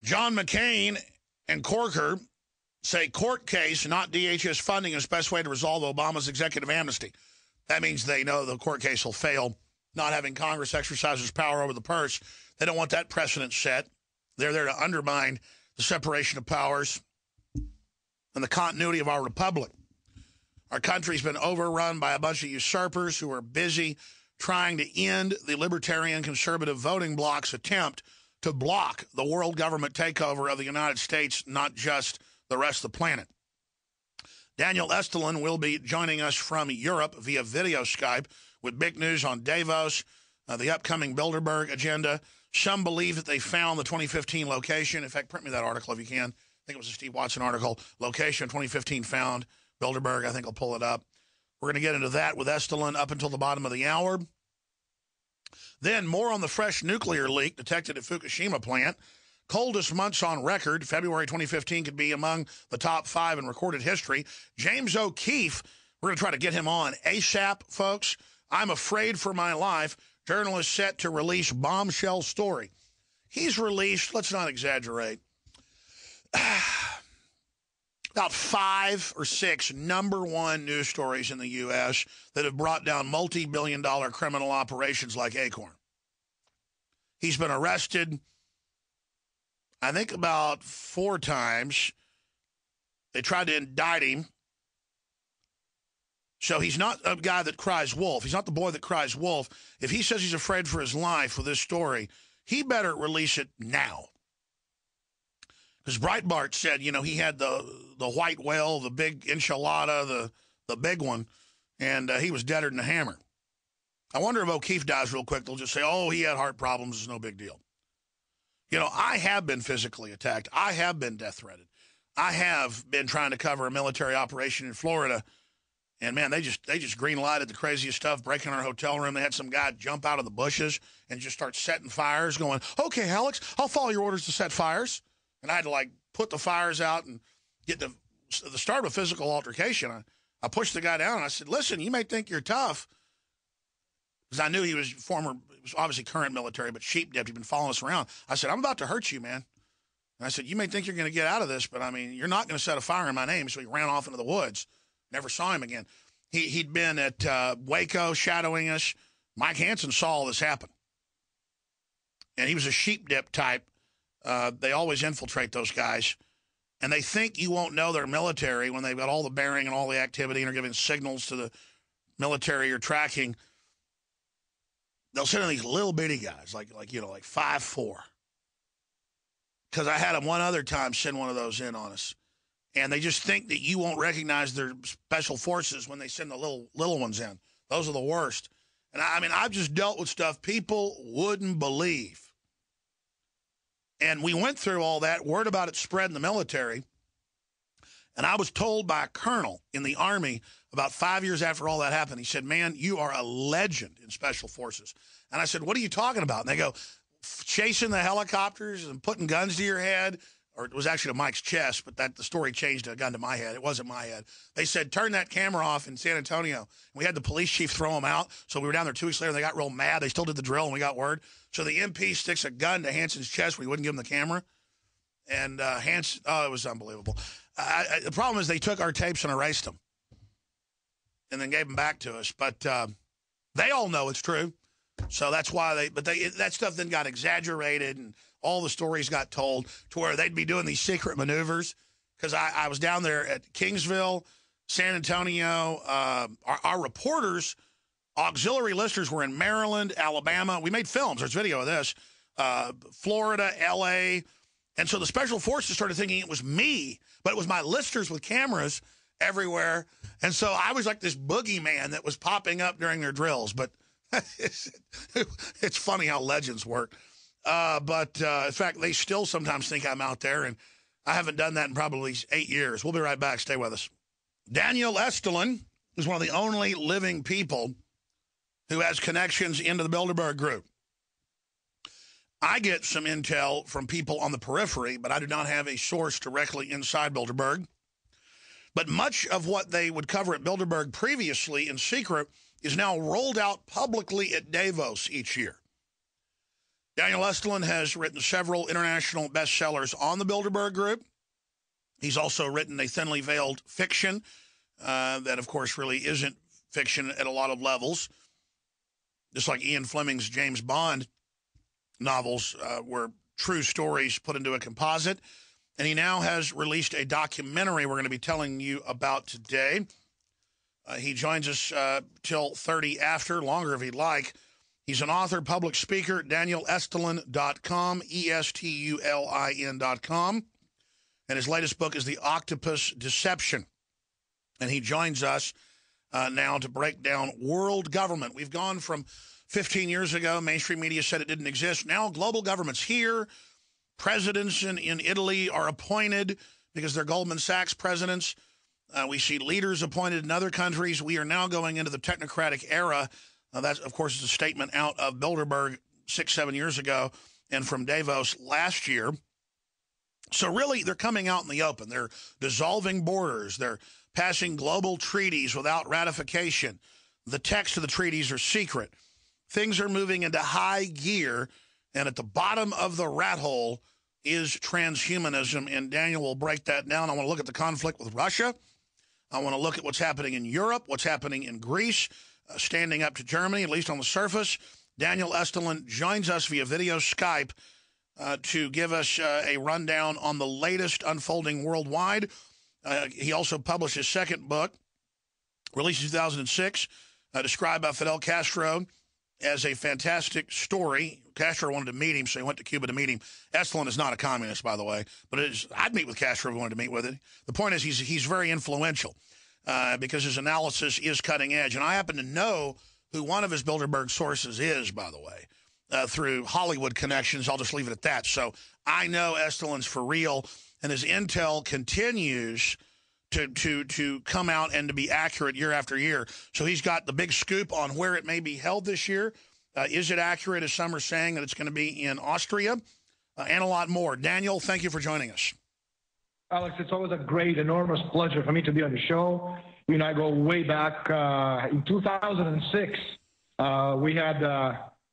John McCain and Corker say court case, not DHS funding, is the best way to resolve Obama's executive amnesty. That means they know the court case will fail, not having Congress exercise its power over the purse. They don't want that precedent set. They're there to undermine the separation of powers and the continuity of our republic. Our country's been overrun by a bunch of usurpers who are busy trying to end the libertarian conservative voting bloc's attempt to block the world government takeover of the United States, not just the rest of the planet. Daniel Estulin will be joining us from Europe via video Skype with big news on Davos, the upcoming Bilderberg agenda. Some believe that they found the 2015 location. In fact, print me that article if you can. I think it was a Steve Watson article. Location 2015 found. Bilderberg, I think I'll pull it up. We're going to get into that with Estulin up until the bottom of the hour. Then more on the fresh nuclear leak detected at Fukushima plant. Coldest months on record. February 2015 could be among the top 5 in recorded history. James O'Keefe, we're going to try to get him on ASAP, folks. I'm afraid for my life. Journalist set to release bombshell story. He's released, let's not exaggerate, about 5 or 6 #1 news stories in the U.S. that have brought down multi-billion-dollar criminal operations like Acorn. He's been arrested, I think, about 4 times. They tried to indict him. So he's not a guy that cries wolf. He's not the boy that cries wolf. If he says he's afraid for his life with this story, he better release it now. Because Breitbart said, you know, he had the white whale, the big enchilada, the big one, and he was deader than a hammer. I wonder if O'Keefe dies real quick, they'll just say, oh, he had heart problems, it's no big deal. You know, I have been physically attacked. I have been death threatened. I have been trying to cover a military operation in Florida, and, man, they just green-lighted the craziest stuff, breaking our hotel room. They had some guy jump out of the bushes and just start setting fires, going, okay, Alex, I'll follow your orders to set fires. And I had to, like, put the fires out and get the start of a physical altercation. I pushed the guy down, and I said, listen, you may think you're tough. Because I knew he was obviously current military, but sheep-dipped. He'd been following us around. I said, I'm about to hurt you, man. And I said, you may think you're going to get out of this, but, I mean, you're not going to set a fire in my name. So he ran off into the woods. Never saw him again. He'd been at Waco shadowing us. Mike Hansen saw all this happen. And he was a sheep-dip type. They always infiltrate those guys. And they think you won't know they're military when they've got all the bearing and all the activity and are giving signals to the military you're tracking. They'll send in these little bitty guys, like 5'4". Because I had them one other time send one of those in on us. And they just think that you won't recognize their special forces when they send the little ones in. Those are the worst. And I mean, I've just dealt with stuff people wouldn't believe. And we went through all that. Word about it spread in the military. And I was told by a colonel in the Army about 5 years after all that happened, he said, man, you are a legend in special forces. And I said, what are you talking about? And they go, chasing the helicopters and putting guns to your head. Or it was actually to Mike's chest, but the story changed to a gun to my head. It wasn't my head. They said, turn that camera off in San Antonio. We had the police chief throw them out. So we were down there 2 weeks later, and they got real mad. They still did the drill, and we got word. So the MP sticks a gun to Hansen's chest when he wouldn't give him the camera. And Hansen, it was unbelievable. The problem is they took our tapes and erased them and then gave them back to us. But they all know it's true. So that's why that stuff then got exaggerated, and all the stories got told to where they'd be doing these secret maneuvers. Because I was down there at Kingsville, San Antonio. Our reporters, auxiliary listeners, were in Maryland, Alabama. We made films. There's video of this. Florida, L.A. And so the special forces started thinking it was me, but it was my listeners with cameras everywhere. And so I was like this boogeyman that was popping up during their drills. But it's funny how legends work. But in fact, they still sometimes think I'm out there, and I haven't done that in probably 8 years. We'll be right back. Stay with us. Daniel Estulin is one of the only living people who has connections into the Bilderberg group. I get some intel from people on the periphery, but I do not have a source directly inside Bilderberg. But much of what they would cover at Bilderberg previously in secret is now rolled out publicly at Davos each year. Daniel Estulin has written several international bestsellers on the Bilderberg Group. He's also written a thinly veiled fiction that, of course, really isn't fiction at a lot of levels. Just like Ian Fleming's James Bond novels were true stories put into a composite. And he now has released a documentary we're going to be telling you about today. He joins us till 30 after, longer if he'd like. He's an author, public speaker, DanielEstulin.com, ESTULIN.com. And his latest book is The Octopus Deception. And he joins us now to break down world government. We've gone from 15 years ago, mainstream media said it didn't exist. Now global government's here. Presidents in Italy are appointed because they're Goldman Sachs presidents. We see leaders appointed in other countries. We are now going into the technocratic era. That, of course, is a statement out of Bilderberg 6-7 years ago and from Davos last year. So really, they're coming out in the open. They're dissolving borders. They're passing global treaties without ratification. The text of the treaties are secret. Things are moving into high gear. And at the bottom of the rat hole is transhumanism, and Daniel will break that down. I want to look at the conflict with Russia. I want to look at what's happening in Europe, what's happening in Greece, standing up to Germany, at least on the surface. Daniel Estulin joins us via video Skype to give us a rundown on the latest unfolding worldwide. He also published his second book, released in 2006, described by Fidel Castro as a fantastic story. Castro wanted to meet him, so he went to Cuba to meet him. Estulin is not a communist, by the way, but I'd meet with Castro if I wanted to meet with him. The point is he's very influential because his analysis is cutting edge. And I happen to know who one of his Bilderberg sources is, by the way, through Hollywood connections. I'll just leave it at that. So I know Estulin's for real, and his intel continues to come out and to be accurate year after year. So he's got the big scoop on where it may be held this year. Is it accurate, as some are saying, that it's going to be in Austria? And a lot more. Daniel, thank you for joining us. Alex, it's always a great, enormous pleasure for me to be on the show. You and I go way back. In 2006, we had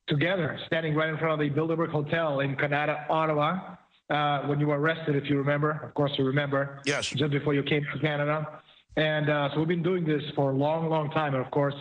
together, standing right in front of the Bilderberg Hotel in Canada, Ottawa, when you were arrested, if you remember. Of course you remember. Yes. Just before you came to Canada. And so we've been doing this for a long, long time. And, of course,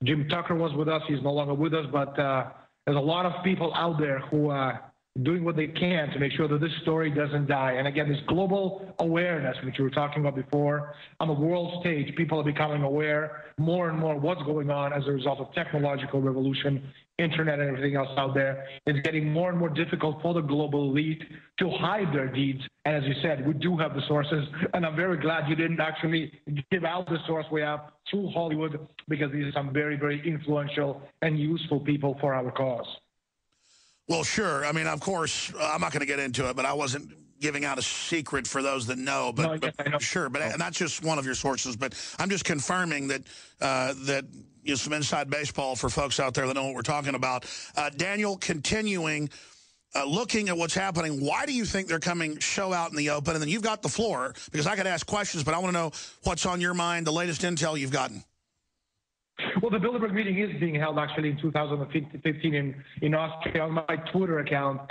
Jim Tucker was with us. He's no longer with us. But there's a lot of people out there who are doing what they can to make sure that this story doesn't die. And, again, this global awareness, which we were talking about before, on the world stage, people are becoming aware more and more of what's going on as a result of technological revolution, internet and everything else out there. It's getting more and more difficult for the global elite to hide their deeds. And as you said, we do have the sources. And I'm very glad you didn't actually give out the source we have through Hollywood, because these are some very, very influential and useful people for our cause. Well, sure. I mean, of course, I'm not going to get into it, but I wasn't giving out a secret for those that know. But, no, yes, I know. Sure, but and that's just one of your sources. But I'm just confirming that some inside baseball for folks out there that know what we're talking about. Daniel, continuing, looking at what's happening, why do you think they're coming show out in the open? And then you've got the floor, because I could ask questions, but I want to know what's on your mind, the latest intel you've gotten. Well, the Bilderberg meeting is being held actually in 2015 in Austria on my Twitter account,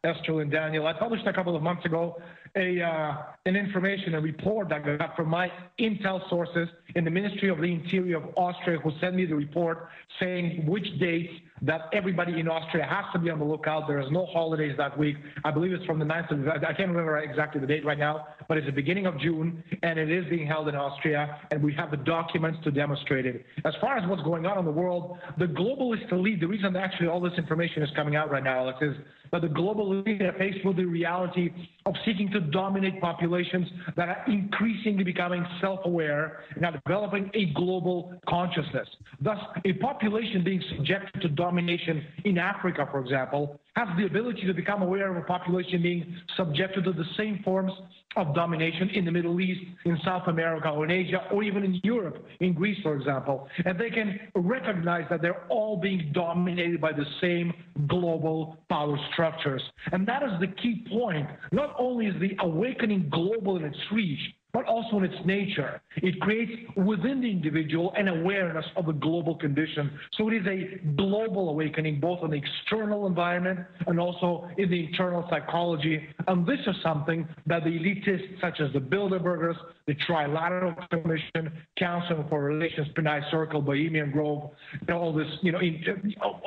@Estulin Daniel. I published a couple of months ago an information, a report that I got from my intel sources in the Ministry of the Interior of Austria, who sent me the report saying which dates that everybody in Austria has to be on the lookout. There is no holidays that week. I believe it's from the 9th of, I can't remember exactly the date right now, but it's the beginning of June, and it is being held in Austria, and we have the documents to demonstrate it. As far as what's going on in the world, the globalist elite, the reason actually all this information is coming out right now, Alex, is that the global elite are faced with the reality of seeking to dominate populations that are increasingly becoming self-aware and are developing a global consciousness. Thus, a population being subjected to domination in Africa, for example, has the ability to become aware of a population being subjected to the same forms of domination in the Middle East, in South America, or in Asia, or even in Europe, in Greece, for example. And they can recognize that they're all being dominated by the same global power structures. And that is the key point. Not only is the awakening global in its reach, but also in its nature. It creates within the individual an awareness of the global condition. So it is a global awakening, both in the external environment and also in the internal psychology. And this is something that the elitists, such as the Bilderbergers, the Trilateral Commission, Council for Relations, Pinay Circle, Bohemian Grove, all this,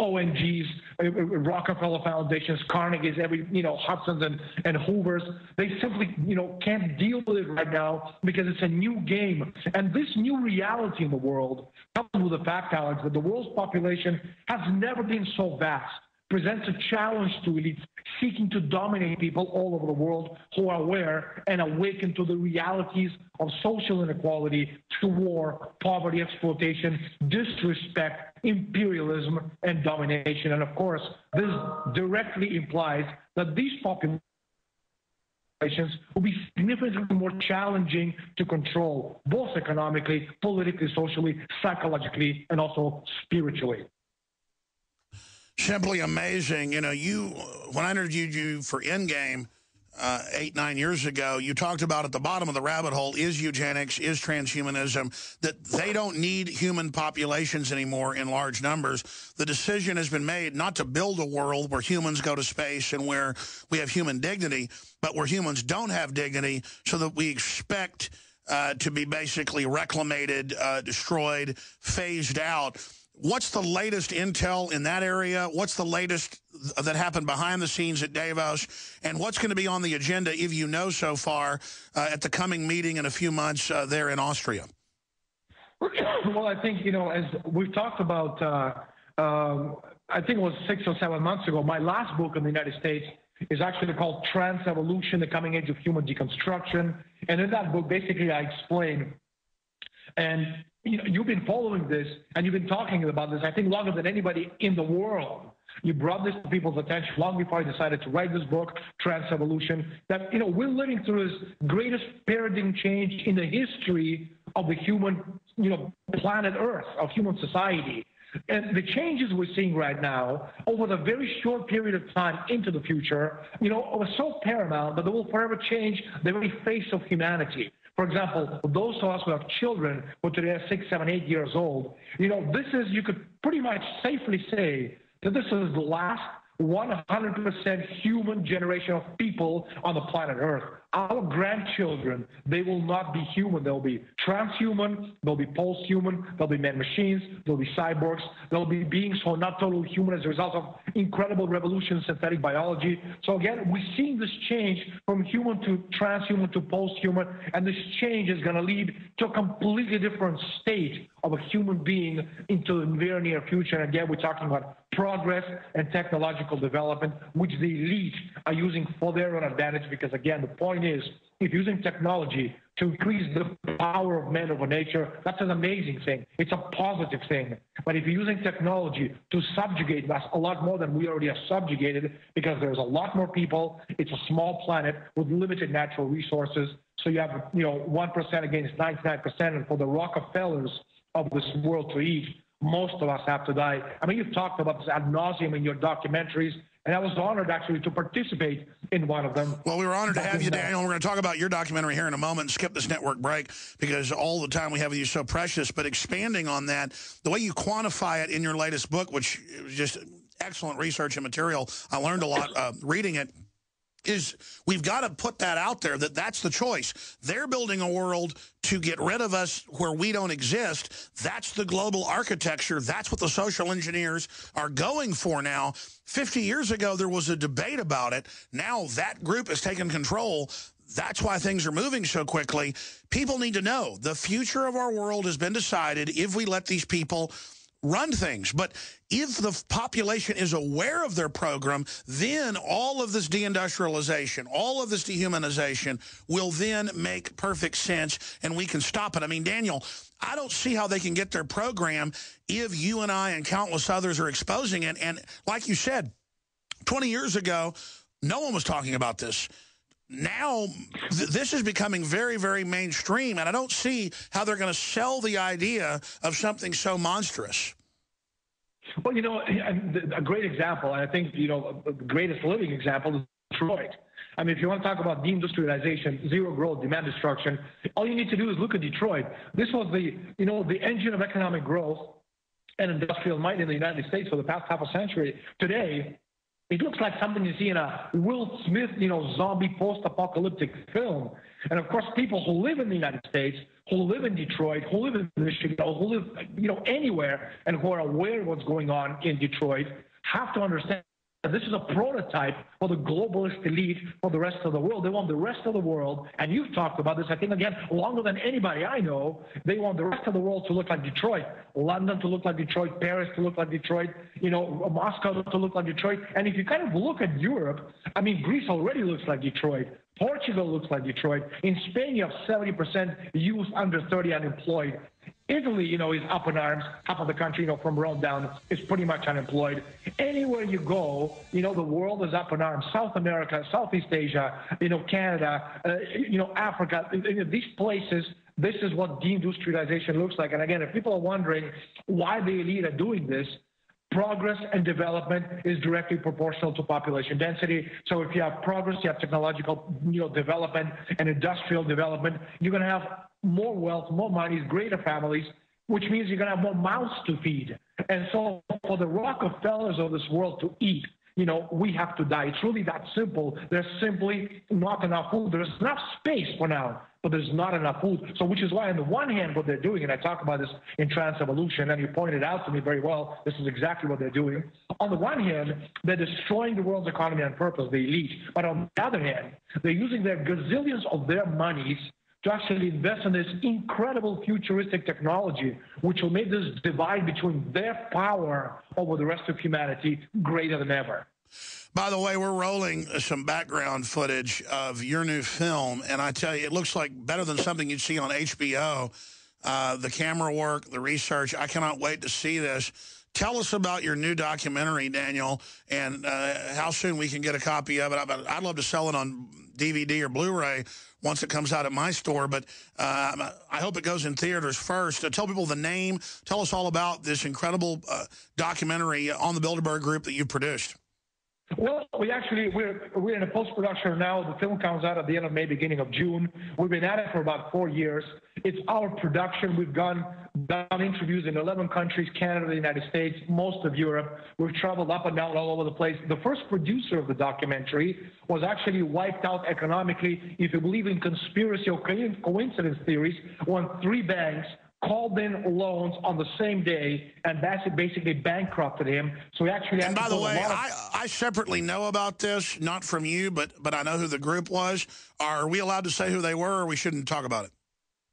ONGs, Rockefeller Foundations, Carnegie's, Hudson's and Hoover's, they simply, can't deal with it right now because it's a new game. And this new reality in the world comes with the fact, Alex, that the world's population has never been so vast, presents a challenge to elites seeking to dominate people all over the world who are aware and awaken to the realities of social inequality, to war, poverty, exploitation, disrespect, imperialism, and domination. And of course, this directly implies that these populations will be significantly more challenging to control, both economically, politically, socially, psychologically, and also spiritually. Simply amazing. When I interviewed you for Endgame 8-9 years ago, you talked about at the bottom of the rabbit hole is eugenics, is transhumanism, that they don't need human populations anymore in large numbers. The decision has been made not to build a world where humans go to space and where we have human dignity, but where humans don't have dignity, so that we expect to be basically reclamated, destroyed, phased out. What's the latest intel in that area? What's the latest that happened behind the scenes at Davos? And what's going to be on the agenda, if you know so far, at the coming meeting in a few months there in Austria? Well, I think, as we've talked about, I think it was 6 or 7 months ago, my last book in the United States is actually called Trans-Evolution, The Coming Age of Human Deconstruction. And in that book, basically, I explain, and you've been following this and you've been talking about this, I think, longer than anybody in the world. You brought this to people's attention long before I decided to write this book, Trans-Evolution, that, we're living through this greatest paradigm change in the history of the human, planet Earth, of human society. And the changes we're seeing right now over the very short period of time into the future, are so paramount that they will forever change the very face of humanity. For example, those of us who have children who today are 6, 7, 8 years old, this is, you could pretty much safely say that this is the last 100% human generation of people on the planet Earth. Our grandchildren, they will not be human. They'll be transhuman, they'll be post-human, they'll be man-machines, they'll be cyborgs, they'll be beings who are not totally human as a result of incredible revolution in synthetic biology. So again, we're seeing this change from human to transhuman to post-human, and this change is going to lead to a completely different state of a human being into the very near future. And again, we're talking about progress and technological development, which the elite are using for their own advantage, because again, the point is, if using technology to increase the power of man over nature, that's an amazing thing. It's a positive thing. But if you're using technology to subjugate us a lot more than we already are subjugated, because there's a lot more people, it's a small planet with limited natural resources, so you have 1% against 99%, and for the Rockefellers of this world to eat, most of us have to die. I mean, you've talked about this ad nauseum in your documentaries, and I was honored actually to participate in one of them. Well, we were honored to have you, Daniel. We're going to talk about your documentary here in a moment and skip this network break because all the time we have with you is so precious. But expanding on that, the way you quantify it in your latest book, which was just excellent research and material, I learned a lot reading it, is we've got to put that out there, that that's the choice. They're building a world to get rid of us where we don't exist. That's the global architecture. That's what the social engineers are going for now. 50 years ago, there was a debate about it. Now that group has taken control. That's why things are moving so quickly. People need to know the future of our world has been decided if we let these people run things. But if the population is aware of their program, then all of this deindustrialization, all of this dehumanization will then make perfect sense, and we can stop it. I mean, Daniel, I don't see how they can get their program if you and I and countless others are exposing it. And like you said, 20 years ago, no one was talking about this. Now, this is becoming very, very mainstream, and I don't see how they're going to sell the idea of something so monstrous. Well, a great example, and I think, the greatest living example is Detroit. I mean, if you want to talk about deindustrialization, zero growth, demand destruction, all you need to do is look at Detroit. This was the engine of economic growth and industrial might in the United States for the past half a century. Today, it looks like something you see in a Will Smith, zombie post-apocalyptic film. And of course, people who live in the United States, who live in Detroit, who live in Michigan, who live, anywhere, and who are aware of what's going on in Detroit, have to understand that this is a prototype for the globalist elite for the rest of the world. They want the rest of the world, and you've talked about this, I think, again, longer than anybody I know. They want the rest of the world to look like Detroit, London to look like Detroit, Paris to look like Detroit, Moscow to look like Detroit. And if you kind of look at Europe, I mean, Greece already looks like Detroit. Portugal looks like Detroit. In Spain, you have 70% youth under 30 unemployed. Italy, is up in arms. Half of the country, from Rome down, is pretty much unemployed. Anywhere you go, the world is up in arms. South America, Southeast Asia, Canada, Africa, these places, this is what deindustrialization looks like. And again, if people are wondering why the elite are doing this, progress and development is directly proportional to population density. So if you have progress, you have technological, development and industrial development, you're going to have more wealth, more money, greater families, which means you're going to have more mouths to feed. And so for the Rockefellers of this world to eat, we have to die. It's really that simple. There's simply not enough food. There's enough space for now, but there's not enough food. So which is why on the one hand, what they're doing, and I talk about this in Trans Evolution, and you pointed out to me very well, this is exactly what they're doing. On the one hand, they're destroying the world's economy on purpose, the elite. But on the other hand, they're using their gazillions of their monies to actually invest in this incredible futuristic technology, which will make this divide between their power over the rest of humanity greater than ever. By the way, we're rolling some background footage of your new film, and I tell you, it looks like better than something you'd see on HBO. The camera work, the research, I cannot wait to see this. Tell us about your new documentary, Daniel, and how soon we can get a copy of it. I'd love to sell it on DVD or Blu-ray once it comes out at my store, but I hope it goes in theaters first. Tell people the name. Tell us all about this incredible documentary on the Bilderberg Group that you produced. Well, we're in a post-production now. The film comes out at the end of May, beginning of June. We've been at it for about 4 years. It's our production. We've done interviews in 11 countries, Canada, the United States, most of Europe. We've traveled up and down all over the place. The first producer of the documentary was actually wiped out economically, if you believe in conspiracy or coincidence theories, when 3 banks called in loans on the same day and basically bankrupted him. So he actually. And by the way, I separately know about this, not from you, but I know who the group was. Are we allowed to say who they were, or we shouldn't talk about it?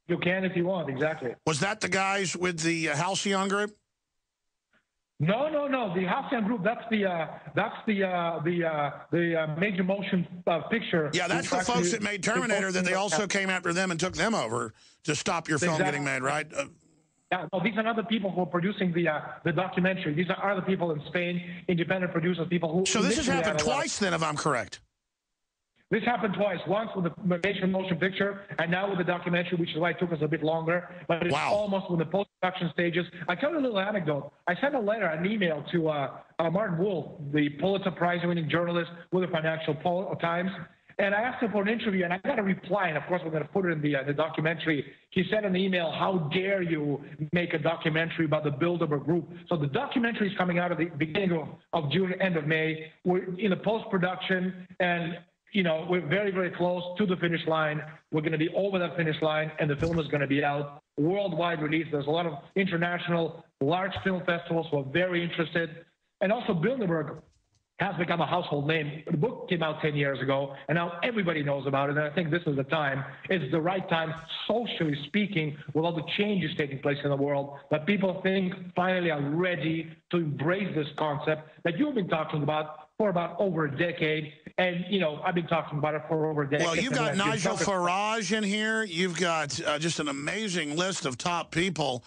You can if you want, exactly. Was that the guys with the Halcyon group? No. The Halcyon group, that's the major motion picture. Yeah, that's the folks that made Terminator, that they also came after them and took them over to stop your film getting made, right? Yeah, no, these are not the people who are producing the documentary. These are other people in Spain, independent producers, people who... So this has happened twice then, if I'm correct. This happened twice. Once with the major motion picture, and now with the documentary, which is why it took us a bit longer. But it's almost with the post-production stages. I tell you a little anecdote. I sent an email to Martin Wolf, the Pulitzer Prize-winning journalist with the Financial Times, and I asked him for an interview, and I got a reply. And of course, we're going to put it in the documentary. He said in the email, "How dare you make a documentary about the Bilderberg Group?" So the documentary is coming out at the beginning of June, end of May. We're in the post-production, and we're very, very close to the finish line. We're going to be over that finish line, and the film is going to be out. Worldwide release. There's a lot of international large film festivals who are very interested. And also Bilderberg has become a household name. The book came out 10 years ago, and now everybody knows about it. And I think this is the time. It's the right time, socially speaking, with all the changes taking place in the world, that people think finally are ready to embrace this concept that you've been talking about for about over a decade. And, I've been talking about it for over a decade. Well, you've got Nigel Farage in here. You've got just an amazing list of top people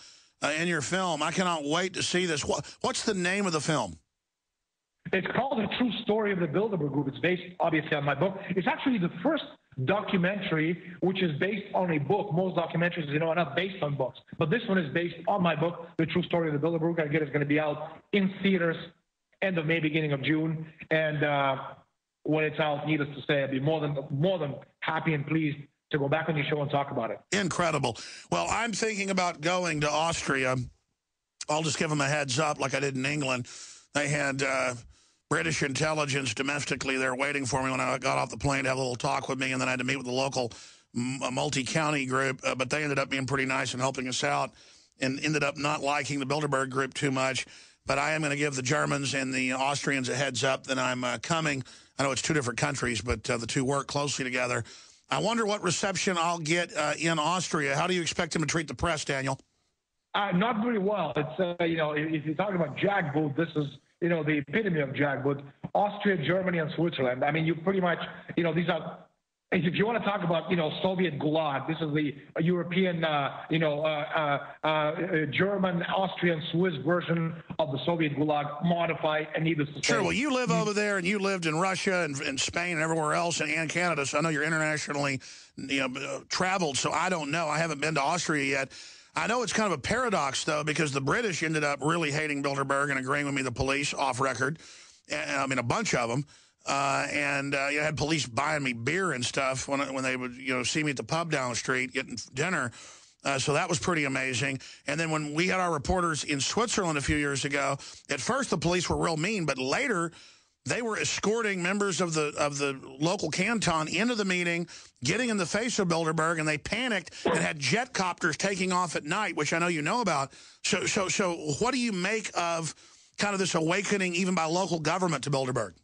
in your film. I cannot wait to see this. What's the name of the film? It's called The True Story of the Bilderberg Group. It's based, obviously, on my book. It's actually the first documentary which is based on a book. Most documentaries, are not based on books. But this one is based on my book, The True Story of the Bilderberg Group. Again, it's going to be out in theaters end of May, beginning of June. And when it's out, needless to say, I'd be more than happy and pleased to go back on your show and talk about it. Incredible. Well, I'm thinking about going to Austria. I'll just give them a heads up like I did in England. They had British intelligence domestically there waiting for me when I got off the plane to have a little talk with me, and then I had to meet with the local multi-county group. But they ended up being pretty nice and helping us out, and ended up not liking the Bilderberg group too much. But I am going to give the Germans and the Austrians a heads up that I'm coming. I know it's two different countries, but the two work closely together. I wonder what reception I'll get in Austria. How do you expect them to treat the press, Daniel? Not very well. It's, you know, if you're talking about jackboot, this is, you know, the epitome of jackboot. Austria, Germany, and Switzerland. I mean, you pretty much, you know, these are, if you want to talk about, you know, Soviet Gulag, this is the European, German, Austrian, Swiss version of the Soviet Gulag, modified and needless to say. Sure, well, you live over there, and you lived in Russia and Spain and everywhere else, and Canada, so I know you're internationally, you know, traveled, so I don't know. I haven't been to Austria yet. I know it's kind of a paradox, though, because the British ended up really hating Bilderberg and agreeing with me, the police, off record. I mean, a bunch of them. You know, had police buying me beer and stuff when they would, you know, see me at the pub down the street getting dinner. So that was pretty amazing. And then when we had our reporters in Switzerland a few years ago, at first the police were real mean, but later they were escorting members of the local canton into the meeting, getting in the face of Bilderberg, and they panicked and had jet copters taking off at night, which I know you know about. So what do you make of kind of this awakening even by local government to Bilderberg?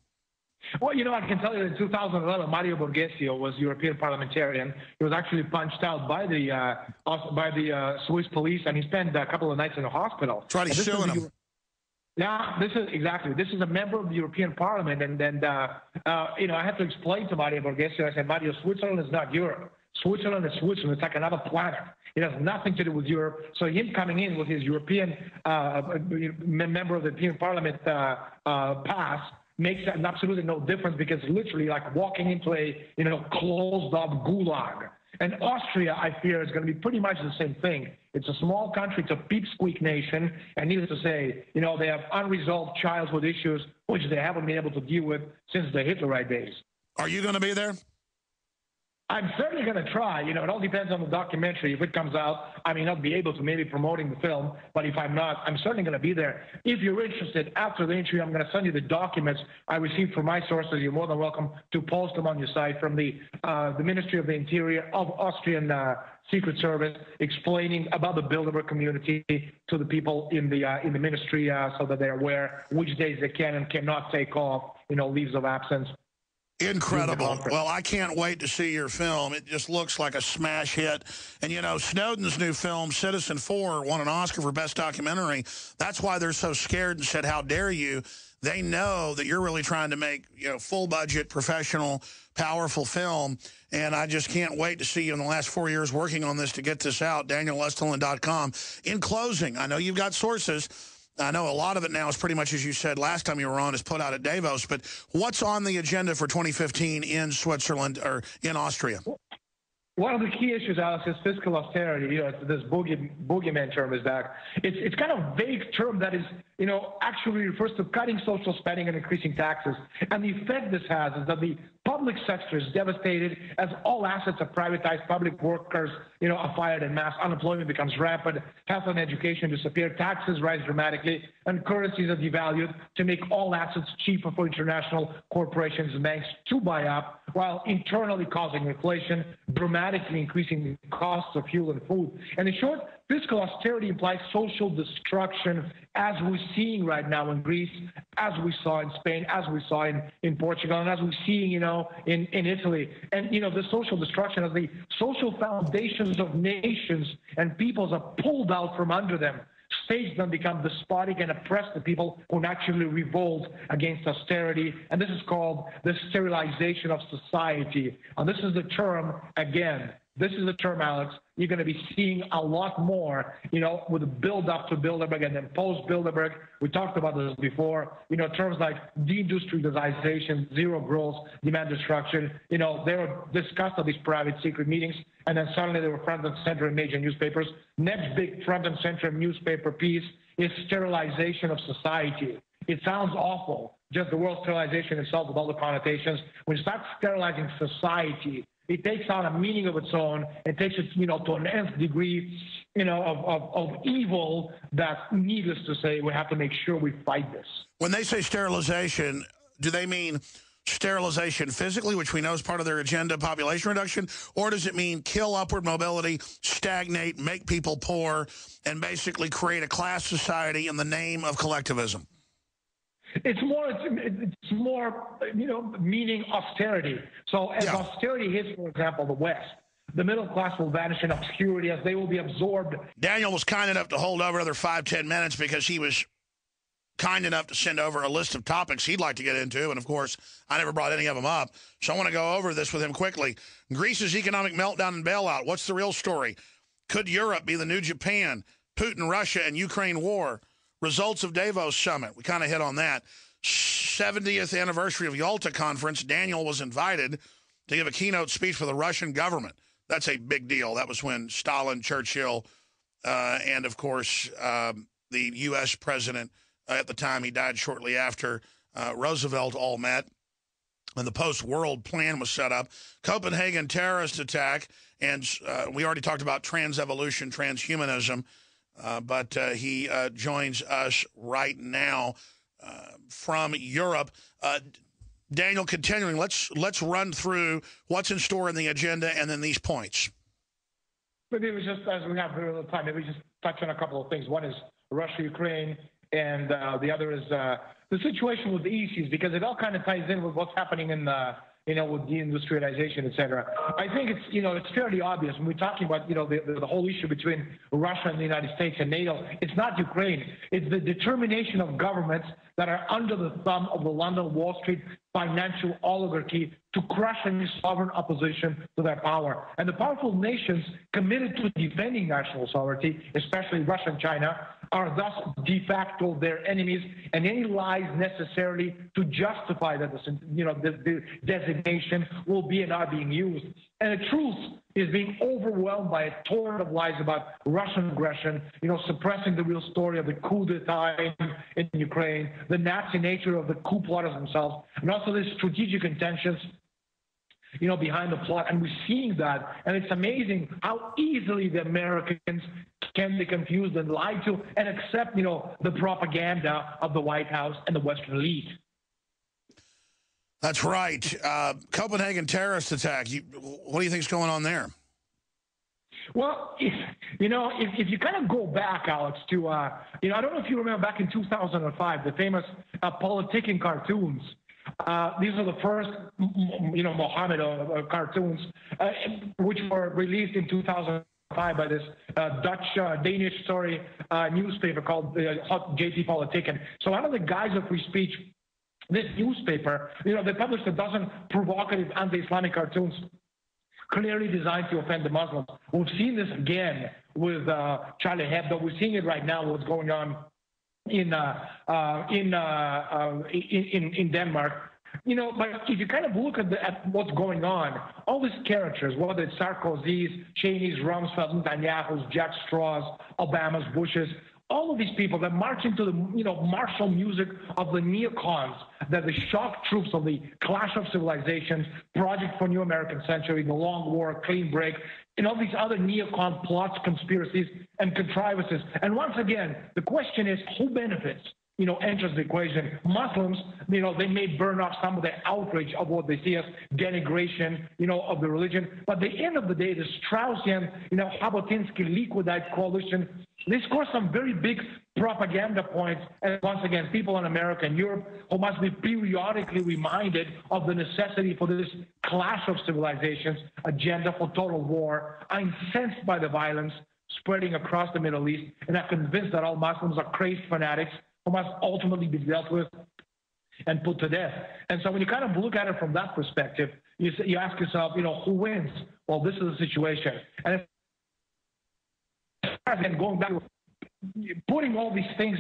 Well, you know, I can tell you in 2011, Mario Borghesio was European parliamentarian. He was actually punched out by the Swiss police, and he spent a couple of nights in a hospital. That's right, he's suing him. Yeah, this is a member of the European Parliament, and then you know, I had to explain to Mario Borghesio. I said, Mario, Switzerland is not Europe. Switzerland is Switzerland. It's like another planet. It has nothing to do with Europe. So him coming in with his European member of the European Parliament pass makes absolutely no difference, because literally like walking into a, you know, closed-up gulag. And Austria, I fear, is going to be pretty much the same thing. It's a small country, it's a peep-squeak nation, and needless to say, you know, they have unresolved childhood issues which they haven't been able to deal with since the Hitlerite days. Are you going to be there? I'm certainly going to try. You know, it all depends on the documentary. If it comes out, I may not be able to, maybe promoting the film, but if I'm not, I'm certainly going to be there. If you're interested, after the interview, I'm going to send you the documents I received from my sources. You're more than welcome to post them on your site, from the Ministry of the Interior of Austrian Secret Service, explaining about the Bilderberg community to the people in the ministry, so that they're aware which days they can and cannot take off, you know, leaves of absence. Incredible. Well, I can't wait to see your film. It just looks like a smash hit. And, you know, Snowden's new film, Citizen 4, won an Oscar for Best Documentary. That's why they're so scared and said, how dare you? They know that you're really trying to make, you know, full-budget, professional, powerful film. And I just can't wait to see you in the last 4 years working on this to get this out, DanielEstulin.com. In closing, I know you've got sources. I know a lot of it now is pretty much, as you said last time you were on, is put out at Davos. But what's on the agenda for 2015 in Switzerland or in Austria? One of the key issues, Alex, is fiscal austerity. You know, this boogeyman term is back. It's kind of a vague term that is, you know, actually refers to cutting social spending and increasing taxes. And the effect this has is that the public sector is devastated as all assets are privatized, public workers, you know, are fired en masse, unemployment becomes rampant, health and education disappear, taxes rise dramatically, and currencies are devalued to make all assets cheaper for international corporations and banks to buy up, while internally causing inflation, dramatically increasing the costs of fuel and food. And in short, fiscal austerity implies social destruction, as we're seeing right now in Greece, as we saw in Spain, as we saw in Portugal, and as we're seeing, you know, in Italy. And, you know, the social destruction of the social foundations of nations and peoples are pulled out from under them. States then become despotic and oppress the people who naturally revolt against austerity. And this is called the sterilization of society. And this is the term, again, this is the term, Alex, you're going to be seeing a lot more, you know, with the build-up to Bilderberg and then post-Bilderberg. We talked about this before, you know, terms like deindustrialization, zero growth, demand destruction. You know, they were discussed at these private secret meetings, and then suddenly they were front and center in major newspapers. Next big front and center newspaper piece is sterilization of society. It sounds awful, just the word sterilization itself with all the connotations. When you start sterilizing society, it takes on a meaning of its own. It takes it, to an nth degree, of evil that, needless to say, we have to make sure we fight this. When they say sterilization, do they mean sterilization physically, which we know is part of their agenda, population reduction, or does it mean kill upward mobility, stagnate, make people poor, and basically create a class society in the name of collectivism? It's more, meaning austerity. So as austerity hits, for example, the West, the middle class will vanish in obscurity as they will be absorbed. Daniel was kind enough to hold over another 5-10 minutes because he was kind enough to send over a list of topics he'd like to get into. And, of course, I never brought any of them up. So I want to go over this with him quickly. Greece's economic meltdown and bailout. What's the real story? Could Europe be the new Japan? Putin, Russia, and Ukraine war. Results of Davos summit. We kind of hit on that. 70th anniversary of Yalta conference. Daniel was invited to give a keynote speech for the Russian government. That's a big deal. That was when Stalin, Churchill, and, of course, the U.S. president at the time, he died shortly after, Roosevelt, all met. And the post-world plan was set up. Copenhagen terrorist attack. And we already talked about trans-evolution, transhumanism. But he joins us right now from Europe. Daniel, continuing, let's run through what's in store in the agenda and then these points. Maybe we just, as we have very little time, maybe we just touch on a couple of things. One is Russia, Ukraine, and the other is the situation with the ECs, because it all kind of ties in with what's happening in with deindustrialization, et cetera. I think it's, it's fairly obvious when we're talking about, the whole issue between Russia and the United States and NATO. It's not Ukraine. It's the determination of governments that are under the thumb of the London Wall Street financial oligarchy to crush any sovereign opposition to their power. And the powerful nations committed to defending national sovereignty, especially Russia and China, are thus de facto their enemies, and any lies necessarily to justify that the designation will be and are being used. And the truth is being overwhelmed by a torrent of lies about Russian aggression, suppressing the real story of the coup d'etat in Ukraine, the Nazi nature of the coup plotters themselves, and also the strategic intentions behind the plot. And we're seeing that. And it's amazing how easily the Americans can be confused and lied to and accept, the propaganda of the White House and the Western elite. That's right. Copenhagen terrorist attack. What do you think is going on there? Well, if you kind of go back, Alex, to, I don't know if you remember back in 2005, the famous politicking cartoons. These are the first, Mohammed cartoons, which were released in 2005 by this Danish newspaper called JP Politiken. So out of the guise of free speech, this newspaper, they published a dozen provocative anti-Islamic cartoons clearly designed to offend the Muslims. We've seen this again with Charlie Hebdo. We're seeing it right now, what's going on in Denmark. But if you kind of look at what's going on, all these characters, whether it's Sarkozy's, Cheney's, Rumsfeld, Netanyahu's, Jack Straw's, Obama's, Bush's, all of these people that march into the martial music of the neocons, that the shock troops of the Clash of Civilizations, Project for New American Century, the Long War, Clean Break, and all these other neocon plots, conspiracies, and contrivances. And once again, the question is, who benefits? Enters the equation. Muslims, they may burn off some of the outrage of what they see as denigration, of the religion. But at the end of the day, the Straussian, Jabotinsky Liquidite coalition, they score some very big propaganda points. And once again, people in America and Europe who must be periodically reminded of the necessity for this clash of civilizations agenda for total war are incensed by the violence spreading across the Middle East and are convinced that all Muslims are crazed fanatics who must ultimately be dealt with and put to death. And so when you kind of look at it from that perspective, you ask yourself, who wins? Well, this is the situation. And again, going back to putting all these things,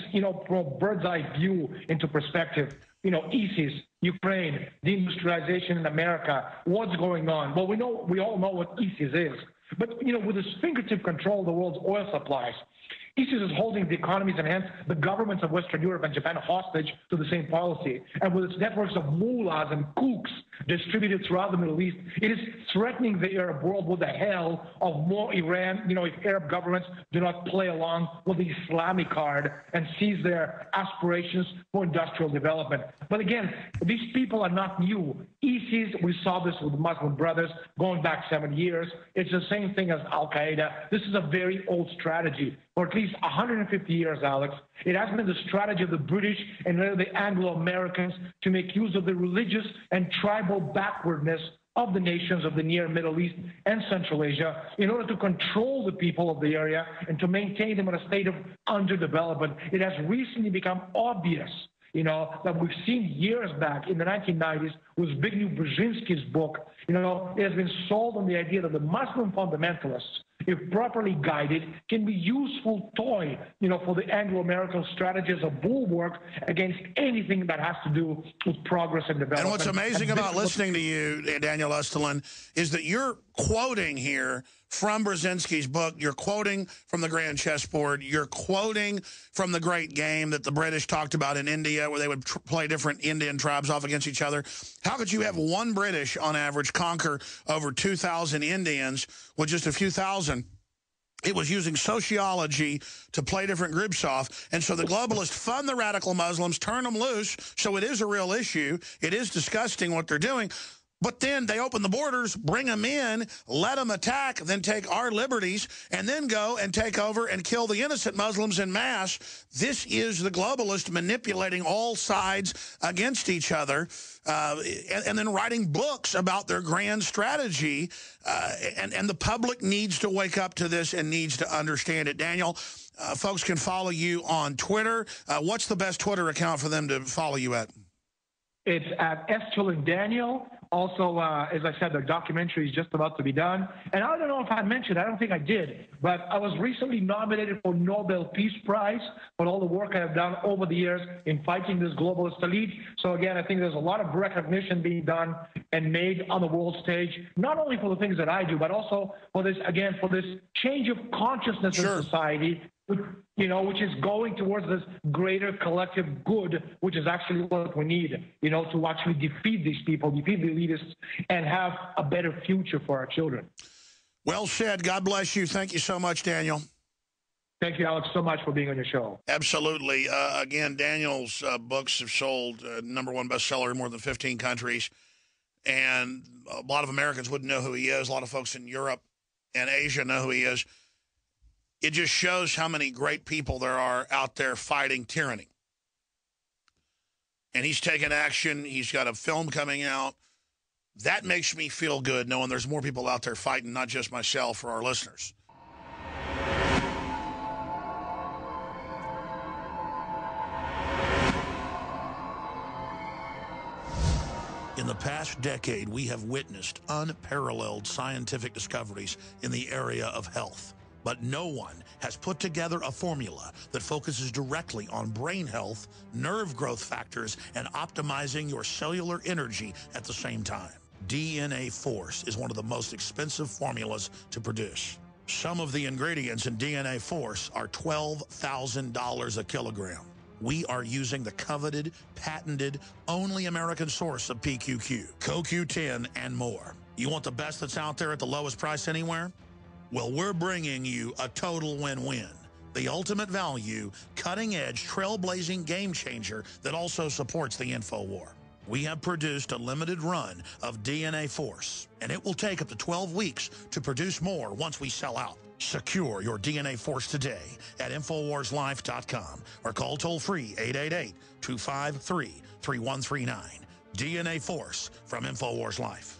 from a bird's eye view into perspective, ISIS, Ukraine, deindustrialization in America, what's going on? Well, we all know what ISIS is. But, with its fingertip control of the world's oil supplies, ISIS is holding the economies and hence the governments of Western Europe and Japan hostage to the same policy. And with its networks of mullahs and kooks distributed throughout the Middle East, it is threatening the Arab world with the hell of more Iran, if Arab governments do not play along with the Islamic card and seize their aspirations for industrial development. But again, these people are not new. ISIS, we saw this with Muslim Brothers going back 7 years. It's the same thing as Al-Qaeda. This is a very old strategy. For at least 150 years, Alex, it has been the strategy of the British and later the Anglo-Americans to make use of the religious and tribal backwardness of the nations of the near Middle East and Central Asia in order to control the people of the area and to maintain them in a state of underdevelopment. It has recently become obvious, that we've seen years back in the 1990s with Zbigniew Brzezinski's book. It has been sold on the idea that the Muslim fundamentalists, if properly guided, can be useful toy, for the Anglo-American strategy as a bulwark against anything that has to do with progress and development. And what's amazing about listening to you, Daniel Estulin, is that you're quoting here from Brzezinski's book. You're quoting from the Grand Chessboard. You're quoting from the Great Game that the British talked about in India, where they would play different Indian tribes off against each other. How could you have one British, on average, conquer over 2,000 Indians with just a few thousand? It was using sociology to play different groups off. And so the globalists fund the radical Muslims, turn them loose. So it is a real issue. It is disgusting what they're doing. But then they open the borders, bring them in, let them attack, then take our liberties, and then go and take over and kill the innocent Muslims en masse. This is the globalist manipulating all sides against each other, and then writing books about their grand strategy. And the public needs to wake up to this and needs to understand it. Daniel, folks can follow you on Twitter. What's the best Twitter account for them to follow you at? It's at Estulin Daniel. Also, as I said, the documentary is just about to be done. And I don't know if I mentioned, I don't think I did, but I was recently nominated for Nobel Peace Prize for all the work I have done over the years in fighting this globalist elite. So again, I think there's a lot of recognition being done and made on the world stage, not only for the things that I do, but also for this, again, for this change of consciousness in society, which is going towards this greater collective good, which is actually what we need, to actually defeat these people, defeat the elitists, and have a better future for our children. Well said. God bless you. Thank you so much, Daniel. Thank you, Alex, so much for being on your show. Absolutely. Again, Daniel's books have sold #1 bestseller in more than 15 countries. And a lot of Americans wouldn't know who he is. A lot of folks in Europe and Asia know who he is. It just shows how many great people there are out there fighting tyranny. And he's taken action. He's got a film coming out. That makes me feel good, knowing there's more people out there fighting, not just myself or our listeners. In the past decade, we have witnessed unparalleled scientific discoveries in the area of health. But no one has put together a formula that focuses directly on brain health, nerve growth factors, and optimizing your cellular energy at the same time. DNA Force is one of the most expensive formulas to produce. Some of the ingredients in DNA Force are $12,000 a kilogram. We are using the coveted, patented, only American source of PQQ, CoQ10, and more. You want the best that's out there at the lowest price anywhere? Well, we're bringing you a total win-win. The ultimate value, cutting-edge, trailblazing game changer that also supports the InfoWar. We have produced a limited run of DNA Force, and it will take up to 12 weeks to produce more once we sell out. Secure your DNA Force today at InfoWarsLife.com or call toll-free 888-253-3139. DNA Force from InfoWars Life.